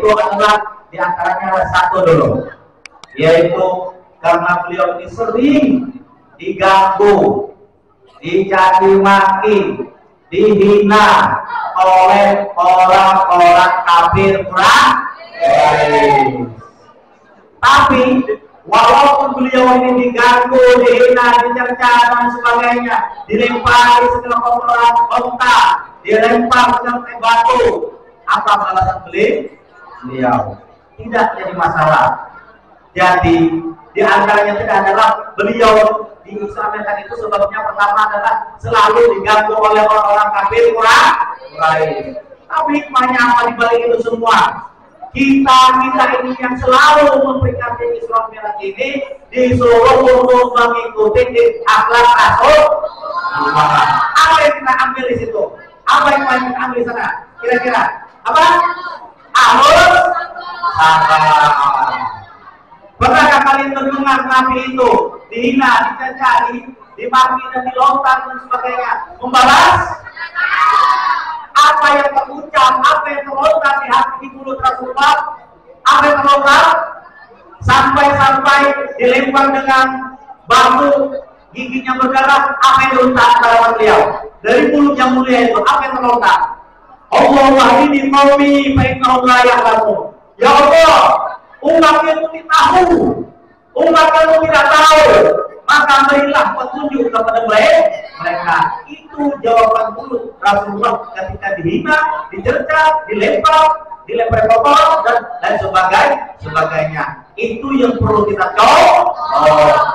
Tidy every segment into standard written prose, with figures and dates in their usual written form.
itu adalah diantaranya ada satu dulu, yaitu karena beliau ini sering diganggu, dicaci maki, dihina oleh orang-orang kafir Quraisy. Tapi walaupun beliau ini diganggu, dihina, dicerca dan sebagainya, dilempari segala kotoran onta, dilempar segala batu, apa alasan beliau? Tidak jadi masalah. Jadi di antaranya tidak adalah beliau diislamkan itu sebabnya pertama adalah selalu diganggu oleh orang-orang kafir Quraisy. Tapi hikmahnya apa dibalik itu semua? Kita ini yang selalu memperingati Isra Mi'raj ini disuruh untuk mengikuti akhlak Rasul. Apa yang kita ambil di situ? Apa yang kita ambil di sana? Kira-kira apa? Harus sabar. Pernahkah kalian mendengar Nabi itu dihina, dicaci, dimaki dan dilontar dan sebagainya? Membalas? Apa yang terucap, apa yang terlontar di hati di mulut Rasulullah? Apa yang terlontar? Sampai dilempar dengan batu, giginya berdarah. Apa yang dilontar beliau? Dari mulut yang mulia itu, apa yang terlontar? Allah ini qaumi fa innahu la ya'lamun. Ya Allah, umat itu tahu, umat itu tidak tahu, maka berilah petunjuk kepada mereka. Itu jawaban mulut Rasulullah ketika dihina, dicerca, dilempar kotor dan sebagainya. Itu yang perlu kita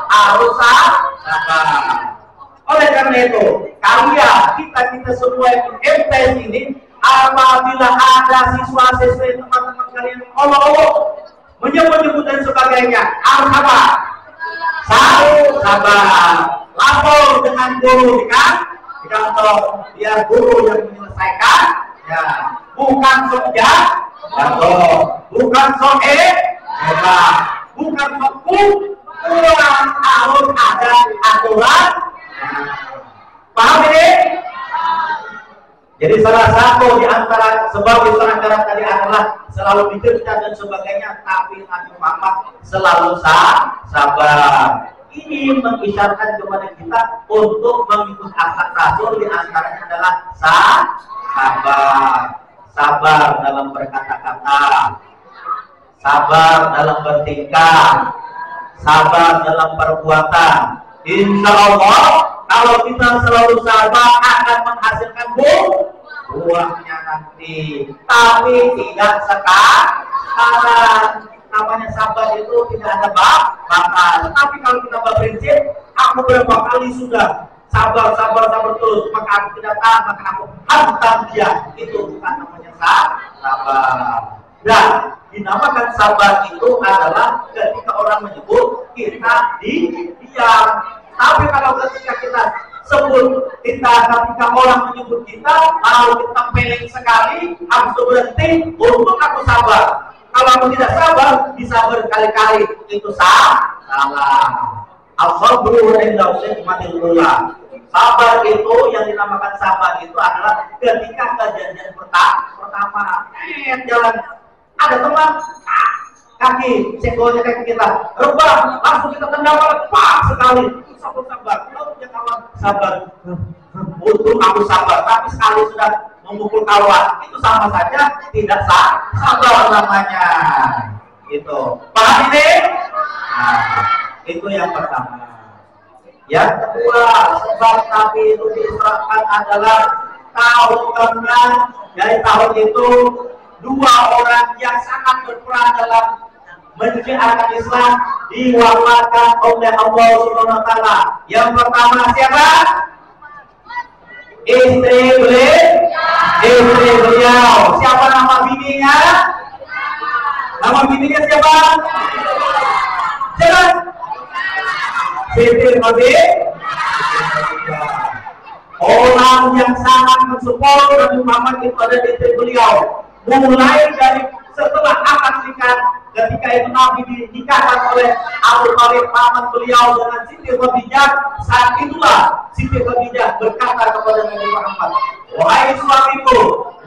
harus sabar. Oleh karena itu, kita semua yang MTS ini, apabila ada siswa-siswa teman-teman kalian Allah menyebut dan sebagainya, harus apa? Sabar. Lapor dengan guru di kantor, biar guru yang menyelesaikan. Ya, bukan sok jatuh, bukan sok hebat, bukan sok kurang, harus ada aturan. Paham ini? Jadi salah satu di antara sebab Isra Mi'raj tadi adalah selalu dicerca dan sebagainya, tapi Nabi Muhammad selalu sabar. Ini mengisyaratkan kepada kita untuk mengikuti akhlak Rasul, di antaranya adalah sabar dalam berkata-kata, sabar dalam bertingkah, sabar dalam perbuatan. Insya Allah kalau kita selalu sabar akan menghasilkan buahnya nanti, tapi tidak sekarang. Namanya sabar itu tidak ada bakal. Tapi kalau kita berprinsip, aku berapa kali sudah sabar terus, maka aku tidak tahan, maka aku hantam dia. Itu bukan namanya sabar. Dan dinamakan sabar itu adalah ketika orang menyebut kita diam. Tapi kalau ketika kita sebut ketika orang menyebut kita, lalu kita peleng sekali, harus berhenti untuk aku sabar. Kalau aku tidak sabar, bisa berkali-kali, itu salah. Al-sabru inda hikmatil ula. Sabar itu yang dinamakan sabar itu adalah ketika kejadian pertama jalan, ada teman kaki senggolnya kaki kita rebah, langsung kita tendang sekali. Sabar. Kalau punya kawan sabar, untuk aku sabar, tapi sekali sudah memukul kawan, itu sama saja tidak sabar namanya. Itu paham ini? Nah, itu yang pertama. Yang kedua, sebab Nabi itu diisrakan adalah tahun ke-6. Dari tahun itu dua orang yang sangat berperan dalam menyiarkan Islam diwafatkan oleh Allah Subhanahu wa taala. Yang pertama siapa? Istri beliau. Siapa nama bininya? Nama bininya siapa? Siapa? Siti Khadijah. Orang yang sangat mensupport Nabi Muhammad itu ada di istri beliau. Mulai dari setelah akad nikah, ketika itu Nabi dinikahkan oleh Abu Talib paman beliau dengan Siti Khadijah. Saat itulah Siti Khadijah berkata kepada Nabi Muhammad, wahai suamiku,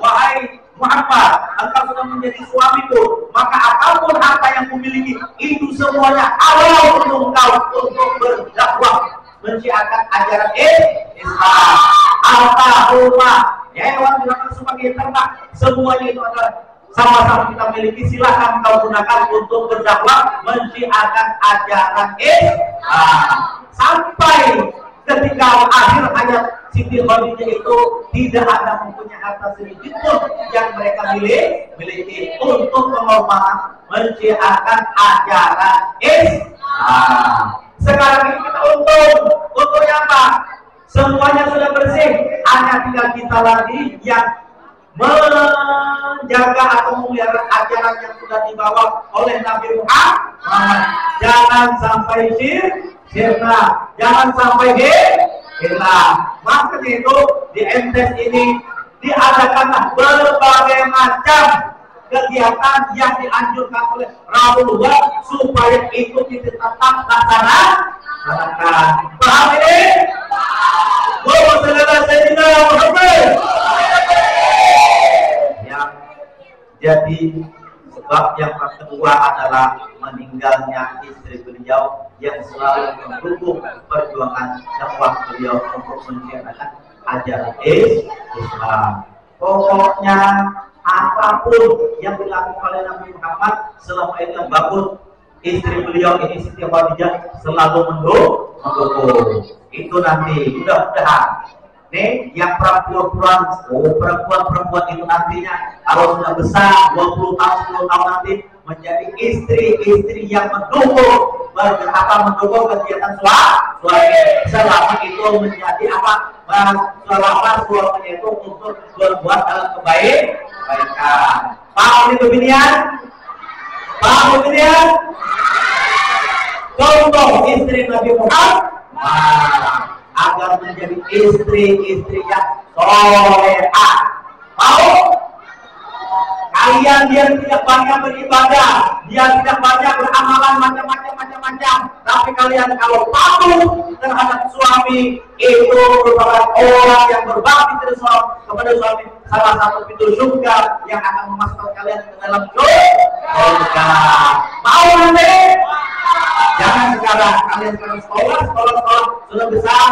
wahai Muhammad, engkau sudah menjadi suamiku, maka apapun harta yang kumiliki itu semuanya halal untuk engkau untuk berdakwah menciarkan ajaran Islam. Harta, rumah, hewan digunakan sebagai ternak, semuanya itu adalah sama-sama kita miliki. Silahkan kau gunakan untuk berdakwah menciarkan ajaran Islam. Sampai ketika akhir hayat Siti Khadijah itu tidak ada mempunyai harta sedikit pun yang mereka miliki untuk penghormatan menciarkan ajaran Islam. Sekarang ini kita untungnya apa? Semuanya sudah bersih, hanya tinggal kita lagi yang menjaga atau memelihara ajaran yang sudah dibawa oleh Nabi Muhammad. Jangan sampai sirna, jangan sampai hilang. Makanya itu di MTS ini diadakanlah berbagai macam kegiatan yang dianjurkan oleh Rasulullah supaya itu tetap laksanakan. Paham ini? Jadi sebab yang kedua adalah meninggalnya istri beliau yang selalu mendukung perjuangan dakwah beliau untuk menjalankan ajaran Islam. Pokoknya apapun yang dilakukan oleh Nabi Muhammad selama ini yang bagus, istri beliau ini Siti Khadijah selalu mendukung. Itu nanti mudah-mudahan nih yang perempuan itu nantinya kalau sudah besar 20 tahun 10 tahun nanti menjadi istri-istri yang mendukung kegiatan suami selama itu menjadi apa, selama suaminya itu untuk berbuat dalam kebaikan. Paham ini beginian? Contoh istri Nabi Muhammad agar menjadi istri-istri yang solehah. Mau? Kalian dia tidak banyak beribadah, dia tidak banyak beramalan macam-macam, tapi kalian kalau patuh terhadap suami itu merupakan orang yang berbakti kepada suami, salah satu pintu surga yang akan memasukkan kalian ke dalam surga. Mau nanti? Jangan sekarang kalian sekolah sudah besar,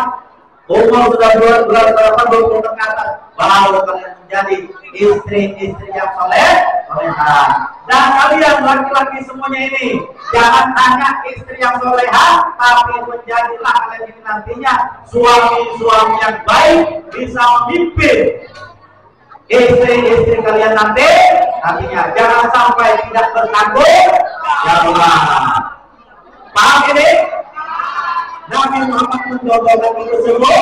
umur sudah berapa 20 ke atas, baru kalian menjadi istri-istri yang solehah. Dan kalian laki-laki semuanya ini jangan hanya istri yang solehah, tapi menjadilah kalian ini nantinya suami-suami yang baik, bisa memimpin istri-istri kalian nantinya. Jangan sampai tidak bertanggung jawab. Paham ini? Nabi Muhammad mendoakan itu semua.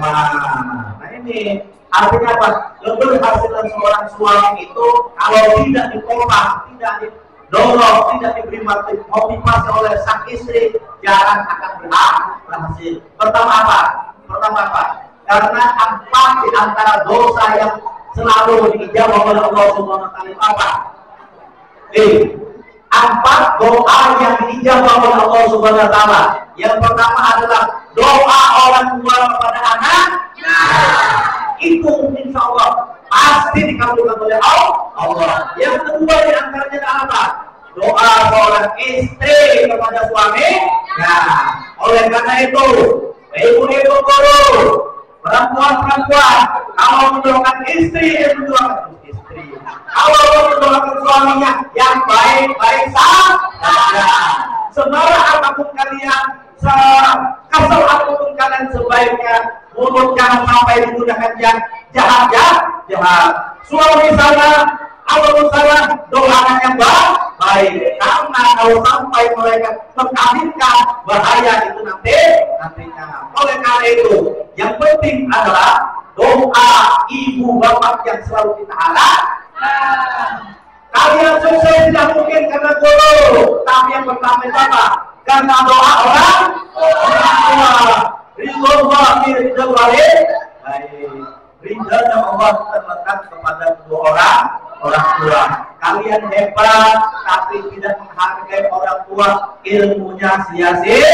Nah ini artinya apa? Keberhasilan seorang suami itu kalau tidak ditopang, tidak didorong, tidak diberi motivasi oleh sang istri, jarang akan berhasil. Pertama apa? Karena 4 di antara dosa yang selalu diijabah oleh Allah Subhanahu wa taala apa? 4 doa yang diijabah oleh Allah Subhanahu wa taala. Yang pertama adalah doa orang tua kepada anak. Itu insya Allah pasti dikabulkan oleh Allah. Yang kedua di antaranya adalah apa? Doa seorang istri kepada suami. Nah, oleh karena itu, ibu-ibu guru, perempuan-perempuan, kalau mendoakan istri, mendoakan istri. Kalau mendoakan suaminya yang baik-baik saja. Semarah apapun kalian, kesel apapun kalian, sebaiknya mulut jangan sampai digunakan yang jahat. Suami sana, Allah sana, doakan yang baik. Karena kalau sampai mereka mengkawinkan, bahaya itu nantinya. Oleh karena itu, yang penting adalah doa ibu bapak yang selalu kita harapkan. Kalian sukses tidak mungkin karena guru, tapi yang pertama itu apa? Karena doa orang tua. Ridho ridhonya Allah terletak kepada kedua orang tua. Kalian hebat, tapi tidak menghargai orang tua, ilmunya sia-sia.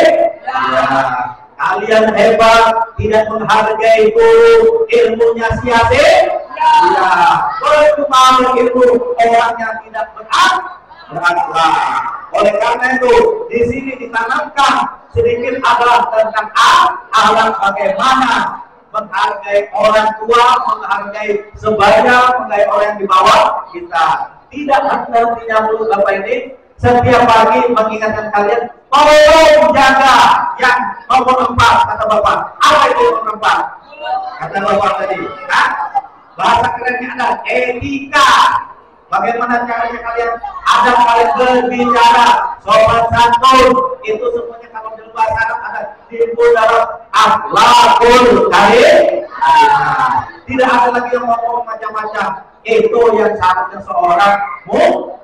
Kalian hebat, tidak menghargai guru, ilmunya sia-sia. Iya. Kalau itu mau ilmu orang yang tidak berakhlak. Oleh karena itu di sini ditanamkan sedikit adalah tentang akhlak, bagaimana menghargai orang tua, menghargai sebaya, menghargai orang yang di bawah kita. Tidak artinya mulut Bapak ini setiap pagi mengingatkan kalian, tolong jaga yang nomor 4, kata Bapak. Apa itu nomor 4? Kata Bapak tadi, bahasa kerennya ada etika. Bagaimana caranya kalian ada kalian berbicara, sopan santun, itu semuanya kalau di bahasa Arab ada timbul dalam akhlakul karim. Tidak ada lagi yang ngomong macam-macam. Itu yang seharusnya seorang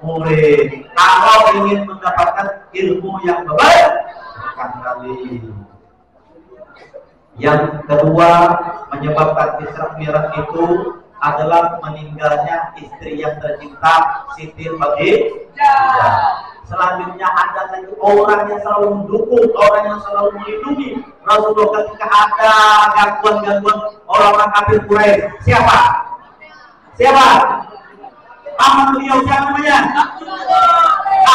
murid kalau ingin mendapatkan ilmu yang baik. Yang kedua, menyebabkan Isra Mi'raj itu adalah meninggalnya istri yang tercinta, Siti Khadijah. Selanjutnya ada lagi orang yang selalu mendukung, orang yang selalu melindungi Rasulullah ketika ada gangguan-gangguan orang-orang kafir Quraisy. Siapa? Siapa? Paman beliau siapa namanya?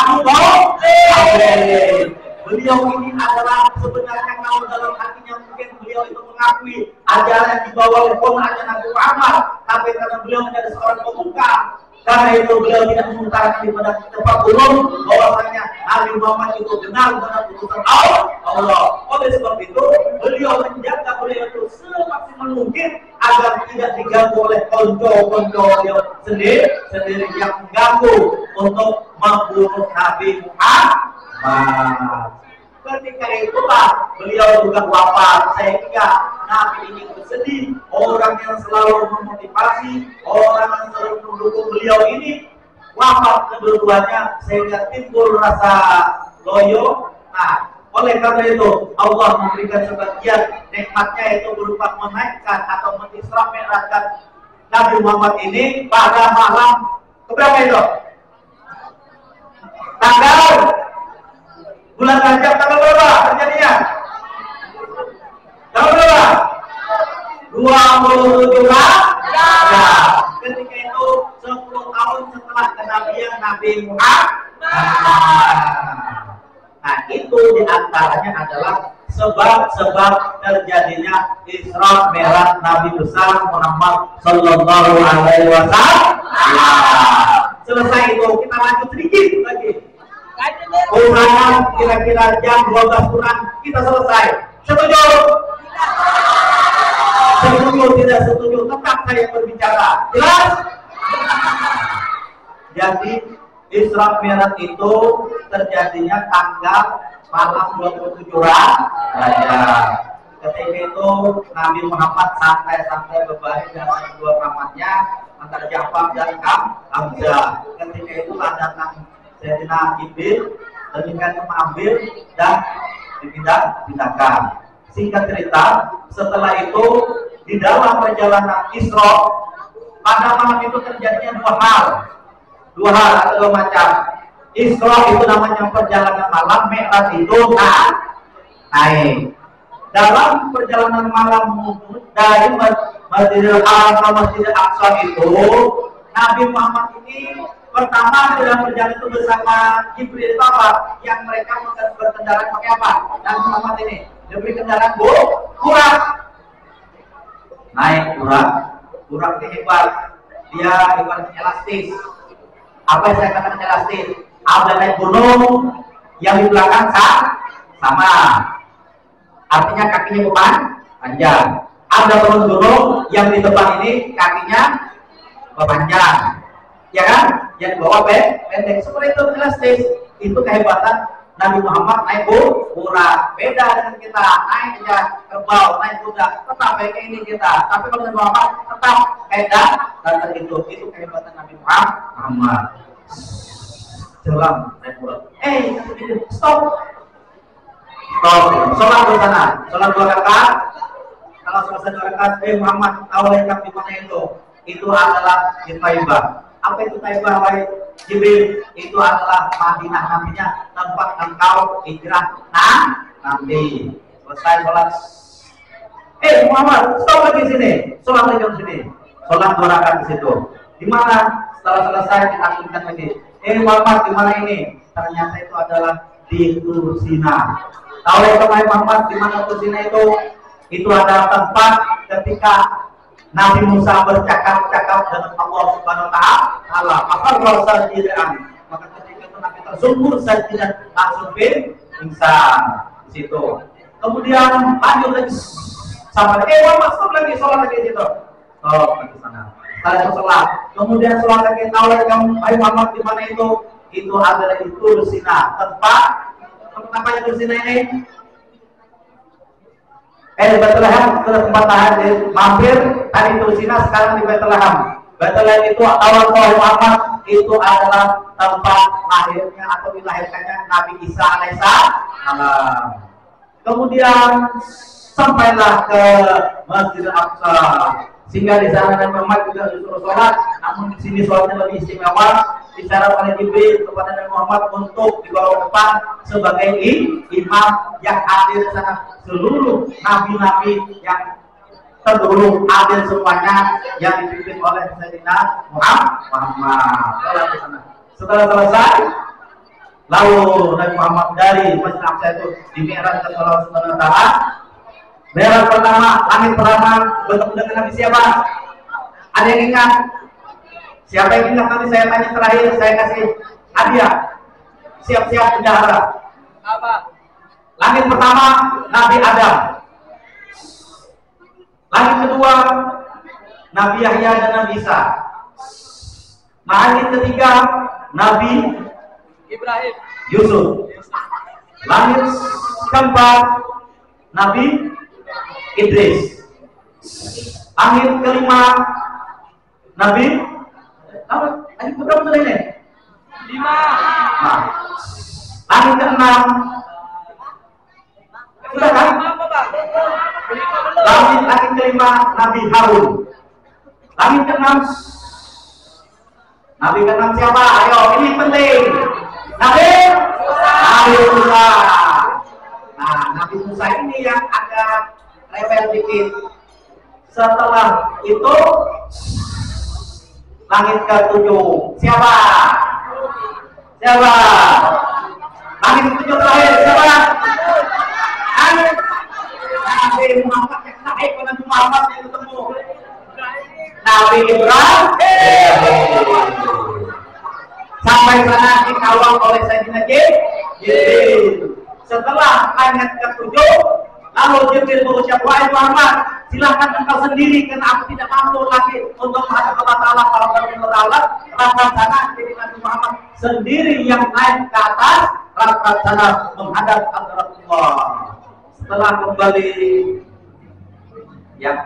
Abu Talib. Beliau ini adalah sebenarnya kalau dalam hatinya mungkin beliau itu mengakui ajaran yang dibawa oleh ponakannya Nabi Muhammad, tapi karena beliau menjadi seorang pemuka, karena itu beliau tidak mengutarakan di tempat umum bahwasanya Nabi Muhammad itu benar-benar utusan Allah. Oleh sebab itu beliau menjaga beliau itu semaksimal mungkin agar tidak diganggu oleh konco-konco beliau sendiri yang mengganggu untuk membunuh Nabi Muhammad. Ketika itulah beliau juga wafat, sehingga Nabi ini bersedih. Orang yang selalu memotivasi, orang yang selalu mendukung beliau ini wafat kedua-duanya, sehingga timbul rasa loyo. Nah, oleh karena itu Allah memberikan sebagian nikmatnya itu berupa menaikkan atau mengisra mi'rajkan Nabi Muhammad ini pada malam keberapa itu? Tanggal bulan Rajab tanggal berapa terjadinya? Tanggal berapa? 27 Rajab. Ketika itu 10 tahun setelah kenabian Nabi Muhammad. Nah, itu diantaranya adalah sebab-sebab terjadinya Isra Mi'raj Nabi besar Muhammad Sallallahu Alaihi Wasallam. Selesai itu kita lanjut sedikit lagi. Usaha kira-kira jam 12 kurang kita selesai. Setuju? Setuju, tidak setuju, tetap saya berbicara. Jelas? Jadi Isra Mi'raj itu terjadinya tanggal malam 27 Rajab. Ketika itu Nabi Muhammad santai-santai berbaring dengan dua pamannya antara Ja'far dan Hamzah. Ketika itu datang Sayyidina Jibril, demikian mengambil dan dipindahkan. Singkat cerita, setelah itu di dalam perjalanan Isra pada malam itu terjadinya dua hal atau dua macam. Isra itu namanya perjalanan malam, Mi'raj itu naik. Dalam perjalanan malam dari Masjidil Haram ke Masjidil Aqsa itu Nabi Muhammad ini pertama dalam perjalanan itu bersama Jibril itu apa? Yang mereka berkendaraan pakai apa? Dan Muhammad ini diberi kendaraan burak. Naik burak ini hebat. Dia ibaratnya elastis. Apa yang saya katakan elastis? Ada naik gunung yang di belakang sama. Artinya kakinya panjang. Ada turun gunung yang di depan ini kakinya panjang. Ya kan? Yang di bawah pendek. Seperti itu elastis. Itu kehebatan Nabi Muhammad naik burak. Beda dengan kita naik aja kerbau, naik kuda, tetap kayak ini kita. Tapi kalau Nabi Muhammad tetap kayak dan itu kehebatan Nabi Muhammad. Jalan naik burak. Stop. Sholat di sana. Sholat 2 rakaat. Kalau selesai 2 rakaat, Muhammad tahu yang di mana itu? Itu adalah di Taibah. Apa itu Taibah, wahai Jibril? Itu adalah Madinah, namanya tempat engkau hijrah nanti. Selesai sholat. Muhammad, stop lagi sini. Sholat lagi di sini. sholat 2 rakaat di situ. Di mana setelah selesai ditakutkan lagi. Muhammad di mana ini? Ternyata itu adalah di Tursina. Tahu ya teman Muhammad di mana Tursina itu? Itu adalah tempat ketika Nabi Musa bercakap-cakap dengan Allah Subhanahu wa taala. Maka rasa jiran. Maka ketika itu Nabi tersungkur sajidan langsung pingsan di situ. Kemudian lanjut lagi sama Muhammad stop lagi sholat lagi di situ. Oh, ke sana. Setelah sholat, kemudian sholat lagi tahu kamu Muhammad di mana itu? Itu adalah di Tursina. Tempat apa yang Tursina ini? Bethlehem ke tempat lahir mampir tadi Tursina, sekarang di Bethlehem. Bethlehem itu awal Muhammad itu adalah tempat lahirnya atau dilahirkannya Nabi Isa alaihissalam. Kemudian sampailah ke Masjidil Aqsa, sehingga di sana Nabi Muhammad juga disuruh sholat, namun di sini sholatnya lebih istimewa. Isyarat oleh Jibril kepada Nabi Muhammad untuk dibawa depan sebagai imam yang hadir di sana. Seluruh nabi-nabi yang terdahulu hadir semuanya yang dipimpin oleh Sayyidina Muhammad. Setelah selesai, lalu Nabi Muhammad dari Masjid Aqsa itu dimi'rajkan oleh Allah Subhanahu wa taala. Mi'raj pertama, langit pertama bertemu dengan Nabi siapa? Ada yang ingat? Siapa yang ingat? Nanti saya tanya terakhir, saya kasih hadiah. Siap-siap bendahara. Apa? Langit pertama Nabi Adam. Langit kedua Nabi Yahya dan Nabi Isa. Langit ketiga Nabi Ibrahim, Yusuf. Langit keempat Nabi Idris. Langit kelima Nabi apa? Langit berapa sudah ini? 5. Nah. Langit keenam sudah kan? Apa, Bang? Langit kelima Nabi Harun. Langit keenam siapa? Ayo, ini penting. Nabi Musa. Nah, Nabi Musa ini yang agak rebel dikit. Setelah itu langit ke-7 siapa? Langit ke-7 terakhir siapa? Nabi Muhammad yang naik ke Nabi Muhammad yang ketemu Nabi Ibrahim. Sampai sana dikawal oleh Sayyidina Jibril. Setelah langit ke-7, lalu Jibril berucap, wahai Muhammad, silahkan engkau sendiri, karena aku tidak mampu lagi untuk menghadap Allah Ta'ala. Kalau Allah Ta'ala rapat sana, jadi Nabi Muhammad sendiri yang naik ke atas rapat sana menghadap Allah. Setelah kembali yang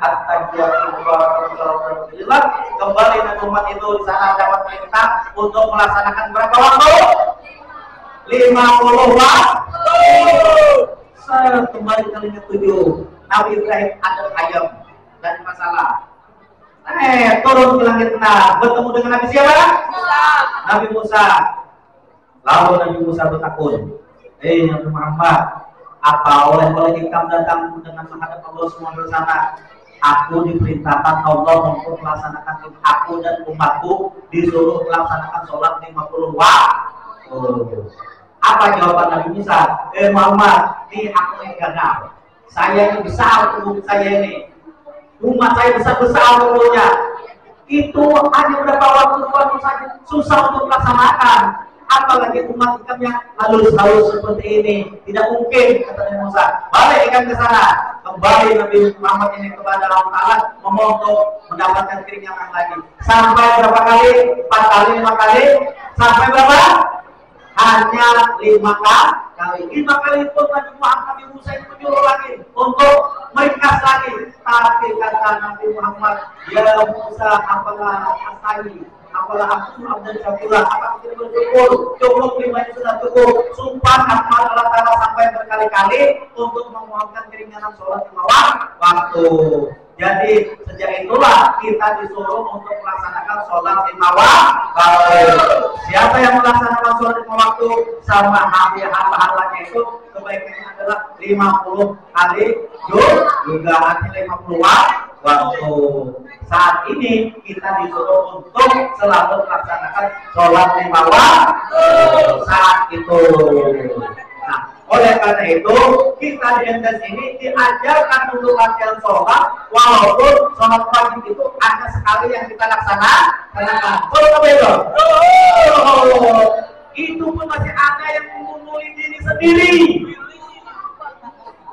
kembali Nabi Muhammad itu di sana dapat perintah untuk melaksanakan berapa waktu? 50 waktu. Kembali kali ke-7 Nabi Ibrahim ada ayam dan masalah. Turun ke langit enam bertemu dengan Nabi siapa? Nabi Musa. Lalu Nabi Musa bertakun, Nabi Muhammad, apa oleh ikam datang dengan menghadap Allah semua bersama? Aku diperintahkan Allah untuk melaksanakan, aku dan umatku disuruh melaksanakan sholat 50 waktu. Apa jawaban Nabi Musa? Muhammad, ini aku yang gagal. Saya ini besar tubuh saya ini, umat saya besar-besar tubuhnya. Itu hanya berapa waktu saja, susah untuk melaksanakan. Apalagi umat ikam yang halus-halus seperti ini, tidak mungkin, kata Nabi Musa. Balik ikam ke sana. Kembali Nabi Muhammad ini kepada Allah Ta'ala memohon mendapatkan keringanan lagi. Sampai berapa kali? 4 kali, 5 kali? Sampai berapa? Hanya 5 kali. 5 kali pun Nabi Musa itu menyuruh lagi untuk meringkas lagi. Tapi kata Nabi Muhammad, ya Musa, apalah asali, apalah aku dan syakurlah, apa kita bersyukur, cukup 5 itu sudah cukup. Sumpah amal Allah Ta'ala sampai berkali-kali untuk memohonkan keringanan sholat 5 waktu. Jadi sejak itulah kita disuruh untuk melaksanakan sholat 5 waktu. Siapa yang melaksanakan sholat 5 waktu sama pahalanya itu kebaikannya adalah 50 kali juga artinya 50 waktu. waktu saat ini kita disuruh untuk selalu melaksanakan sholat 5 waktu saat itu. Nah, oleh karena itu kita di MTS ini diajarkan untuk latihan sholat, walaupun sholat wajib itu ada sekali yang kita laksanakan. Itu pun masih ada yang memulai diri sendiri.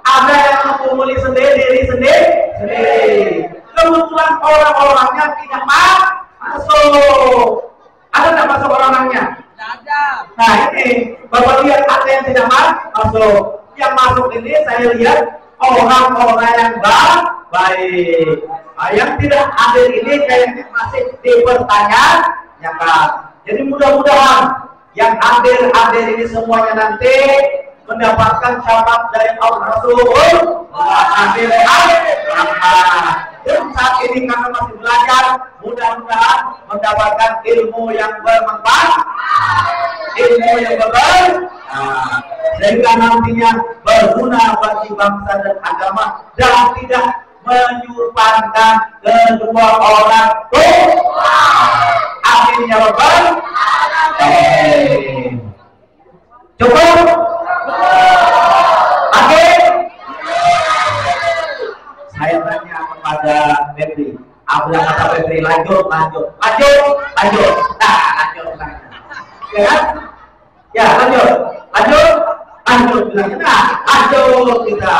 Ada yang memulai sendiri. Kebetulan orang-orangnya tidak masuk. Ada tidak masuk orangnya? Ada. Nah ini, Bapak lihat ada yang tidak masuk. Yang masuk ini saya lihat orang-orang yang baik. Nah, yang tidak hadir ini kayaknya masih dipertanyakan. Jadi mudah-mudahan yang hadir ini semuanya nanti mendapatkan syafaat dari Allah Rasul. Dan saat ini karena masih belajar, mudah-mudahan mendapatkan ilmu yang bermanfaat, sehingga nantinya berguna bagi bangsa dan agama dan tidak menyumpahkan kedua orang tua. Amin ya rabbal alamin. Cukup? Amin. Saya tanya kepada Febri, apabila kata Febri lanjut. Nah, lanjut. Ya kan? Ya, lanjut. Bilangnya, nah, lanjut kita.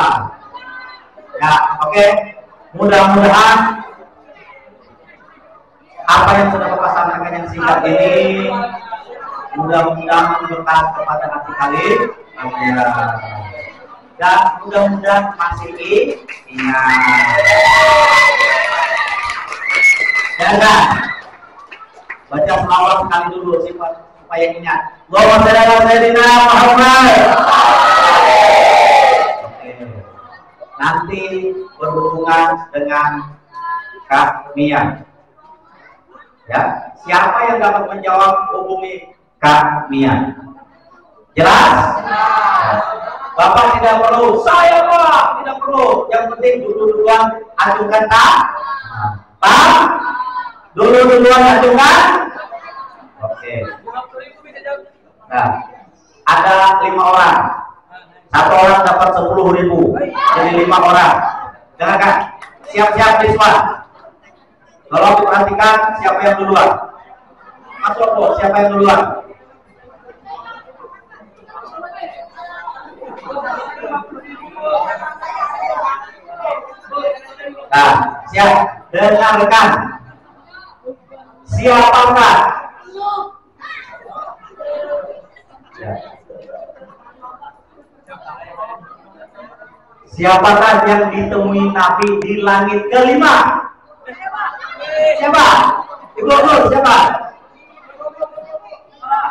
Ya, oke. Mudah-mudahan apa yang sudah Bapak sampaikan yang singkat ini mudah-mudahan berkat kepada hati kalian. Dan mudah-mudahan masih ingat. Jangan baca selawat sekali dulu supaya ingat. Allahumma shalli ala sayyidina Muhammad. Oke. Nanti berhubungan dengan Kak Mia. Ya, siapa yang dapat menjawab hubungi Kak Mia. Jelas? Bapak tidak perlu, saya Pak tidak perlu. Yang penting dulu-duluan ajukan Pak. Dulu-duluan ajukan. Oke. Nah, ada 5 orang. 1 orang dapat 10.000. Jadi 5 orang. Jangan Kak. Siap-siap siswa. Tolong diperhatikan siapa yang duluan. Masuk Bu, siapa yang duluan? Nah, siap. Dengarkan. Siapakah? Ya. Siapakah yang ditemui Nabi di langit kelima? Siapa? Ibu Nur, siapa?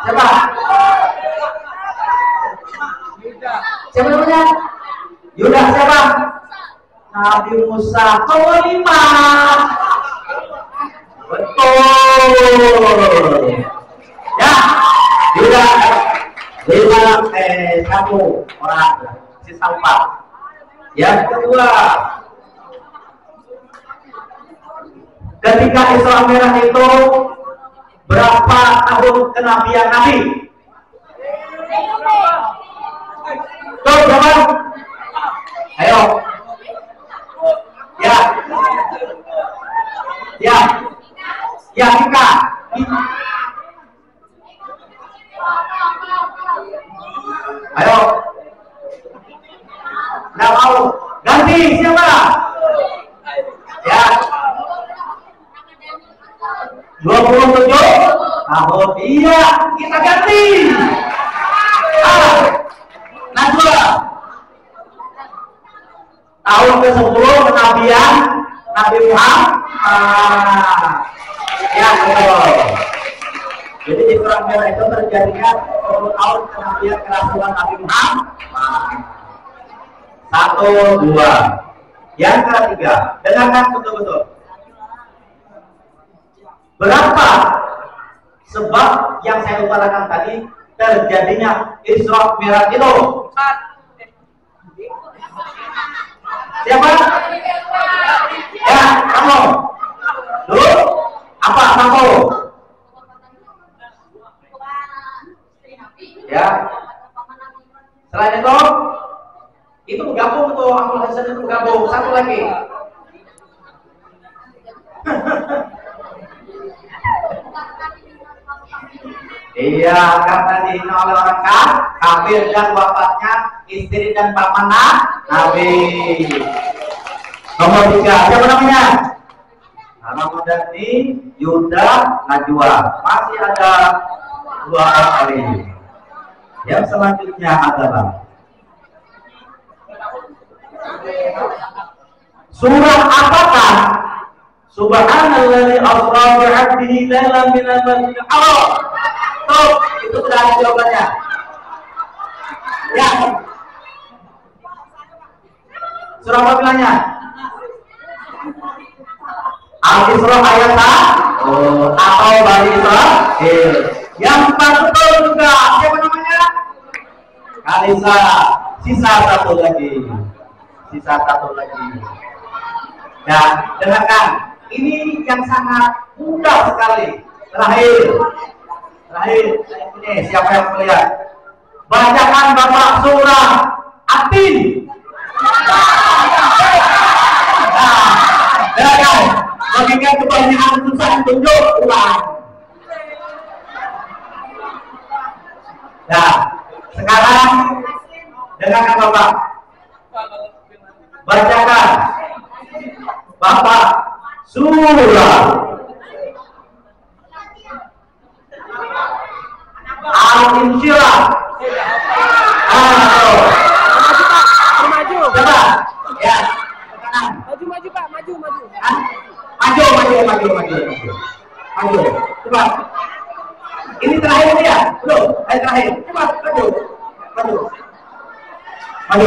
Siapa namanya? Yuda, siapa? Nabi Musa kelima. Betul. Ya, Yuda 1 orang, sisa 4. Yang kedua, ketika Isra Mi'raj itu berapa tahun kenabian Nabi? Tuh, jawab. Ayo. Ya, Ika. Ayo. Nggak mau. Ganti siapa? Ya. 27 tahun. Iya, kita ganti. Najwa. Tahun ke-10 kenabian Nabi Muhammad. Ya, betul. Jadi Isra Mi'raj itu terjadinya 10 tahun kenabian kerasulan Nabi Muhammad. 1, 2. Yang ketiga, dengarkan betul-betul. Berapa sebab yang saya utarakan tadi terjadinya Isra Mi'raj itu? Siapa? Ya, kamu. Dulu apa kamu? Ya. Selain itu bergabung tuh, Abdul Hasan itu bergabung. Satu lagi. Iya, karena dihina oleh orang kafir dan wafatnya istri dan pamanah Nabi. Nomor 3, siapa namanya? Ramadhani Yuda Najwa. Masih ada 2 orang kali. Yang selanjutnya adalah surah apakah? Subhanalladzi asra bi 'abdihi lailan minal masjidil haram. Tuh, itu sudah ada jawabannya. Ya. Surah apa bilangnya? Al-Isra ayat atau Bani Israil. Yang betul juga. Siapa namanya? Kalisa. Sisa satu lagi. Ya, dengarkan. Ini yang sangat mudah sekali. Terakhir ini siapa yang melihat? Bacakan Bapak surah Atin. Dengarkan. Bagikan kebanyakan susah tunjuk ulang. Nah, sekarang dengarkan Bapak. Bacakan Bapak surah Al-Insyirah. Maju. Coba. Ya. Maju Pak, maju. Maju. Coba. Ini terakhir ini ya? Belum. Terakhir. Coba maju.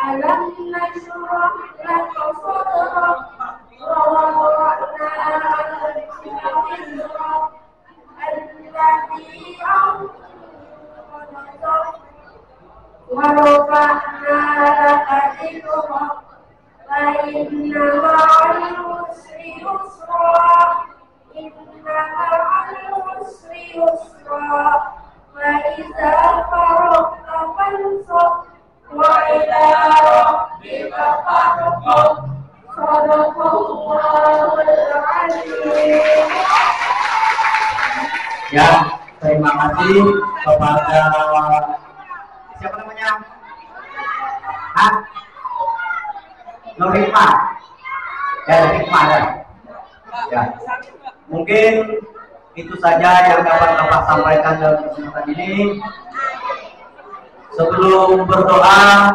Alam nashrah laka sadrak wa wada'na 'anka wizrak alladhi anqadha wa rafa'na laka dhikrak fa inna ma'al usri yusra inna ma'al usri yusra fa idza faragta fansab wa ila rabbika farghab. Shadaqallahul azim. Ya, terima kasih kepada siapa namanya? Nur Hikmah. Ya. Mungkin itu saja yang dapat Bapak sampaikan dalam kesempatan ini. Sebelum berdoa,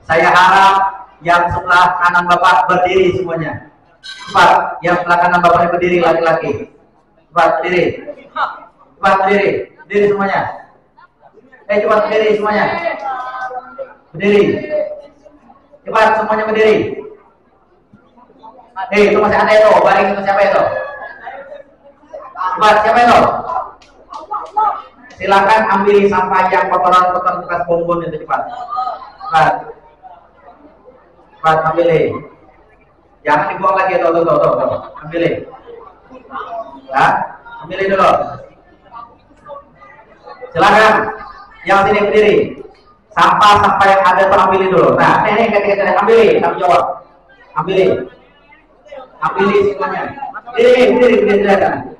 saya harap yang sebelah kanan Bapak berdiri semuanya. Cepat, yang sebelah kanan Bapak berdiri laki-laki. Cepat berdiri semuanya. Cepat berdiri semuanya. Berdiri. Cepat semuanya berdiri. Itu masih ada itu, baring itu siapa itu? Cepat, siapa itu? Silakan ambil sampah yang kotoran-kotoran bekas bonbon itu cepat. Cepat ambil. Jangan dibuang lagi tuh. Ambil. Ya, ambil dulu. Silakan yang sini berdiri. Sampah yang ada tuh ambil dulu. Nah, ini ketika ambil, tanggung jawab. Ambil semuanya. Berdiri silakan.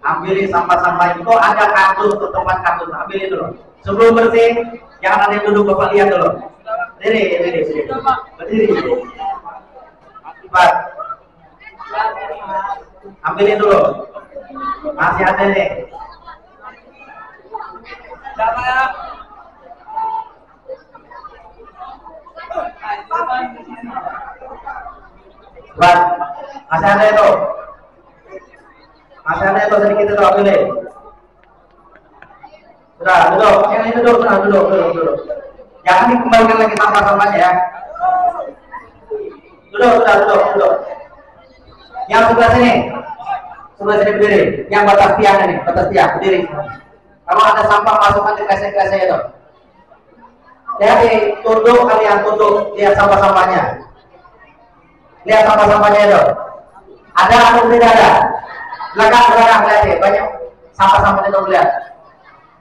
Ambil sampah itu, ada kartus atau tempat kartus, ambil dulu. Sebelum bersih, jangan ada yang duduk, Bapak lihat dulu. Berdiri. Cepat. Ambilin dulu. Masih ada nih. Buat, masih ada itu. Masih ada itu sedikit itu pilih. Sudah, duduk. Yang ini duduk, sudah duduk. Jangan dikembalikan lagi sampah-sampahnya ya. Duduk. Yang sebelah sini berdiri. Yang batas tiang ini, berdiri. Kalau ada sampah masukkan di kresek-kresek itu. Jadi tunduk kalian lihat sampah-sampahnya. Lihat sampah-sampahnya itu. Ada atau tidak ada? Belakang lihat ya, banyak sampah-sampah itu lihat.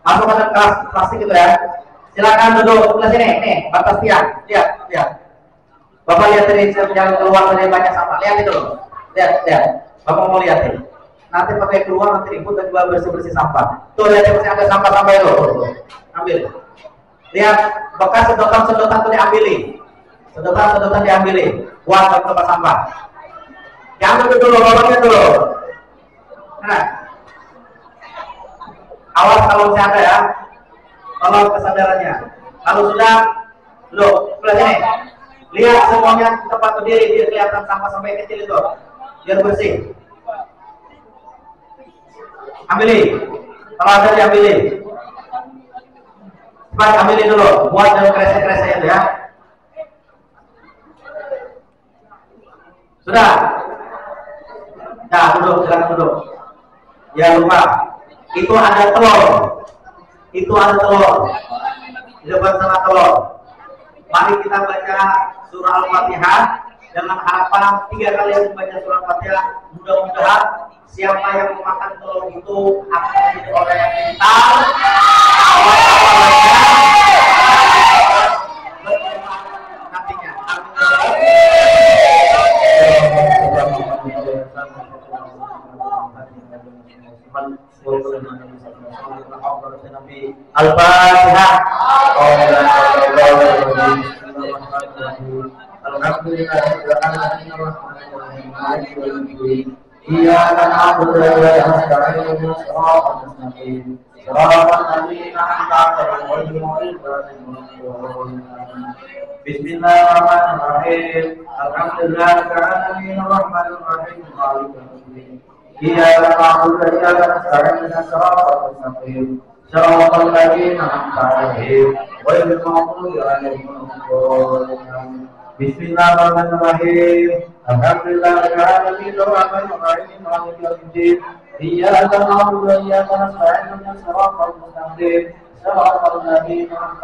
Masukkan ke kelas plastik itu ya. Silakan duduk sebelah sini, nih batas tiang. Lihat. Bapak lihat tadi yang keluar dari banyak sampah. Lihat itu. Lihat. Bapak mau lihat ini. Nanti pakai keluar nanti ribut dan juga bersih sampah. Tuh lihat masih ada sampah-sampah itu. Ambil. Lihat bekas sedotan itu diambilin. Sedotan diambilin. Buat ke tempat sampah. Jangan dulu, bapaknya dulu. Nah. Awas kalau masih ada ya. Tolong kesadarannya. Kalau sudah, sebelah sini. Lihat semuanya tempat berdiri, biar kelihatan sampah-sampah kecil itu. Biar bersih. Ambilin. Kalau ada diambilin. Cepat ambilin dulu. Buat dalam kresek-kresek itu ya. Sudah. Nah, silakan duduk. Ya lupa. Itu ada telur. Di depan sana telur. Mari kita baca surah Al-Fatihah dengan harapan 3 kali membaca surah Al-Fatihah. Mudah-mudahan siapa yang memakan telur itu akan menjadi orang yang pintar. Nantinya. Al-Fatihah. Iyyaka na'budu wa iyyaka nasta'in ihdinas siratal mustaqim siratal ladzina an'amta 'alaihim ghairil maghdubi 'alaihim. Bismillahirrahmanirrahim. Alhamdulillahirabbil alamin arrahmanir rahim maliki yaumiddin. Iyyaka na'budu wa iyyaka nasta'in ihdinas siratal mustaqim siratal ladzina an'amta 'alaihim ghairil maghdubi 'alaihim waladdallin. Bismillahirrahmanirrahim. Alhamdulillahirabbil alamin arrahmanir rahim maliki yaumiddin. Iyyaka na'budu wa iyyaka nasta'in ihdinas siratal mustaqim siratal ladzina an'amta